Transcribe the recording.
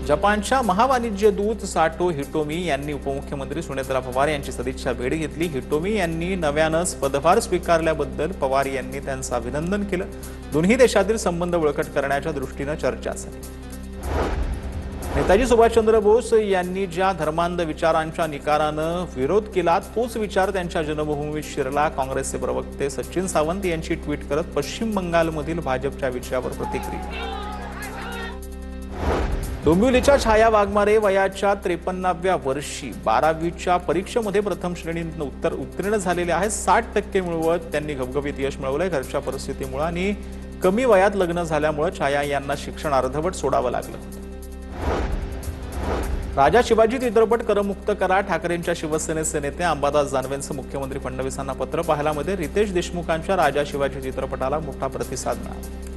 जपानच्या महावाणिज्य दूत साटो हिटोमी यांनी उपमुख्यमंत्री सुनेत्रा पवार यांची सदिच्छा भेट घेतली। हिटोमी यांनी नव्यानंच पदभार स्वीकारल्याबद्दल पवार यांनी त्यांचं अभिनंदन केलं। दोन्ही देशातील संबंध बळकट करण्याच्या दृष्टीने चर्चा झाली। नेताजी सुभाषचंद्र बोस यांनी ज्या धर्मांध विचारांच्या निकारानं विरोध केला तोच विचार त्यांच्या जन्मभूमीत शिरला। काँग्रेसचे प्रवक्ते सचिन सावंत यांची ट्विट करत पश्चिम बंगालमधील भाजपच्या विजयावर प्रतिक्रिया। डोंबिवलीच्या छाया वाघमारे वयाच्या 53व्या वर्षी 12वीच्या परीक्षेमध्ये प्रथम श्रेणीत उत्तीर्ण झालेले आहेत। 60% मिळवत त्यांनी घवघवीत यश मिळवलंय। घरच्या परिस्थितीमुळे आणि कमी वयात लग्न झाल्यामुळे छाया यांना शिक्षण अर्धवट सोडावं लागलं। राजा शिवाजी चित्रपट करमुक्त करा। ठाकरेंच्या शिवसेनेचे नेते अंबादास दानवेंचं मुख्यमंत्री फडणवीसांना पत्र पाहिल्यामध्ये रितेश देशमुखांच्या राजा शिवाजी चित्रपटाला मोठा प्रतिसाद मिळाला।